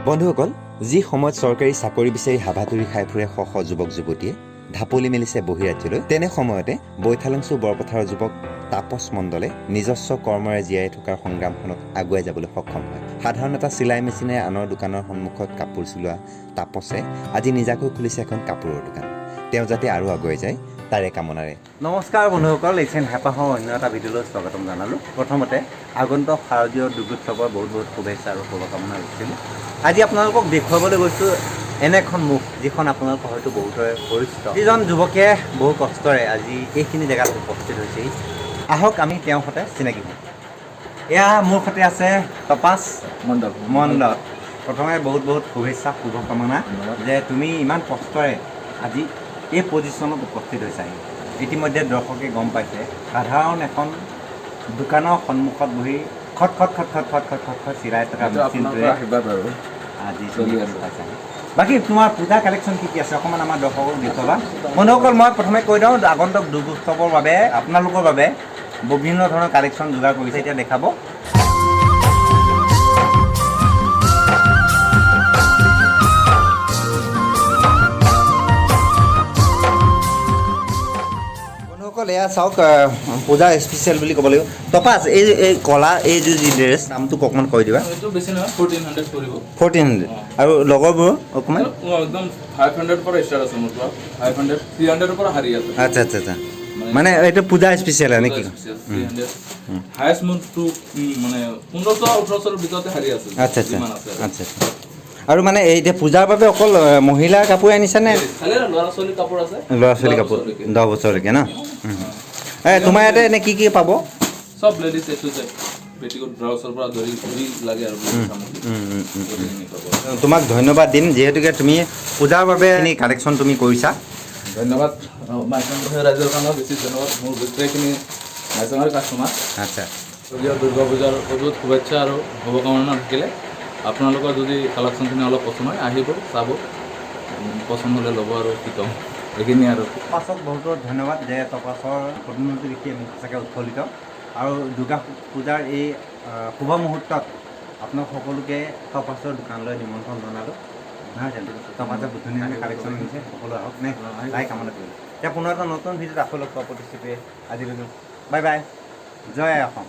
বন্ধুসকল, যি সময়ত চৰকাৰী চাকৰি বিচাৰি হাবাথুৰি খাই ফুৰে শ শ যুৱক যুৱতীয়ে ঢাপলি মেলিছে বহিৰাজ্যলৈ, তেনে সময়তে বৈথালাংছু বৰপথাৰৰ যুৱক তাপস মণ্ডলে নিজস্ব কৰ্মৰে জীয়াই থকাৰ সংগ্ৰামখনত আগুৱাই যাবলৈ সক্ষম হয়। সাধাৰণ এটা চিলাই মেচিনে আনৰ দোকানৰ সন্মুখত কাপোৰ চিলোৱা তাপছে আজি নিজাকৈ খুলিছে এখন কাপোৰৰ দোকান। তেওঁ যাতে আৰু আগুৱাই যায় তাৰে কামনাৰে। নমস্কাৰ বন্ধুসকল, এইখন হেঁপাহৰ অন্য এটা ভিডিঅ'লৈ স্বাগতম জনালোঁ। প্ৰথমতে আগন্তুক শাৰদীয় দুৰ্গোৎসৱৰ বহুত বহুত শুভেচ্ছা আৰু শুভকামনা ৰাখিছিলোঁ। আজি আপোনালোকক দেখুৱাবলৈ গৈছোঁ এনে এখন মুখ, যিখন আপোনালোকৰ হয়তো বহুতৰে পৰিচিত। যিজন যুৱকে বহু কষ্টৰে আজি এইখিনি জেগাত উপস্থিত হৈছেহি। আহক আমি তেওঁৰ সৈতে চিনাকি হওঁ। এয়া মোৰ সৈতে আছে তপাস মণ্ডল। প্ৰথমে বহুত বহুত শুভেচ্ছা শুভকামনা যে তুমি ইমান কষ্টৰে আজি এই পজিশ্যনত উপস্থিত হৈছাহি। ইতিমধ্যে দৰ্শকে গম পাইছে সাধাৰণ এখন দোকানৰ সন্মুখত বহি খট খট খট খট খট খট খট খট চিলাই থকা মেচিনটোৱে আজি চলি আছে। বাকী তোমাৰ পূজা কালেকশ্যন কি কি আছে অকণমান আমাৰ দৰ্শকক দেখুৱাবা। বন্ধুসকল, মই প্ৰথমে কৈ দিওঁ আগন্তুক দুৰ্গোৎসৱৰ বাবে আপোনালোকৰ বাবে বিভিন্ন ধৰণৰ কালেকশ্যন যোগাৰ কৰিছে, এতিয়া দেখাব। বন্ধুসকল, এয়া চাওক পূজা স্পেচিয়েল বুলি ক'ব লাগিব। তপাস, এই কলা এইযোৰ যি ড্ৰেছ দামটো অকণমান কৈ দিবা। 1400 পৰিব। 1400 আৰু লগৰবোৰ অকণমান একদম 500 পৰা ষ্টাৰ্ট আছে মোৰ পৰা। 500 300 পৰা হাৰি আছে। আচ্ছা আচ্ছা আচ্ছা, মানে এইটো পূজা স্পেচিয়েল নেকি? 300 হাইয়েষ্ট মোৰ টু মানে 1500-1800 ভিতৰতে হাৰি আছে। আচ্ছা আচ্ছা আচ্ছা, আৰু মানে এই এতিয়া পূজাৰ বাবে অকল মহিলাৰ কাপোৰ আনিছেনে? খালি ল'ৰা ছোৱালী কাপোৰ আছে। ল'ৰা ছোৱালী কাপোৰ 10 বছৰলৈকে ন? তোমাৰ ইয়াতে এনে কি কি পাব? সব ladies A to Z, petticoat ব্লাউজৰ পৰা ধৰি যি লাগে আৰু তোমাক ধন্যবাদ দিম, যিহেতুকে তুমি পূজাৰ বাবে কালেকশ্যন তুমি কৰিছা। ধন্যবাদ মাইচংঘৰ ৰাইজৰ কাৰণে, বেছি ধন্যবাদ মোৰ গোটেইখিনি মাইচংঘৰ কাষ্টমাৰ। আচ্ছা, দুৰ্গা পূজাৰ বহুত শুভেচ্ছা আৰু শুভকামনা থাকিলে। আপোনালোকৰ যদি কালেকশ্যনখিনি অলপ পচন্দ হয় আহিব, চাব, পচন্দ হ'লে ল'ব আৰু কি ক'ম এইখিনি আৰু। তপাসক বহুতো ধন্যবাদ যে তপাসৰ প্ৰতিমূৰ্তি দেখি আমি সঁচাকৈ উৎফুল্লিত। আৰু দুৰ্গা পূজাৰ এই শুভ মুহূৰ্তত আপোনাক সকলোকে তপাসৰ দোকানলৈ নিমন্ত্ৰণ জনালোঁ। নহয় জানো? তপাসে বহুত ধুনীয়াকৈ কালেকশ্যন আনিছে, সকলো আহক নে তাই কামনা কৰিলোঁ। এতিয়া পুনৰ এটা নতুন ভিডিঅ'ত আকৌ লগ পোৱা প্ৰতিশ্ৰুতিৰে আজিলৈ বাই বাই, জয় অসম।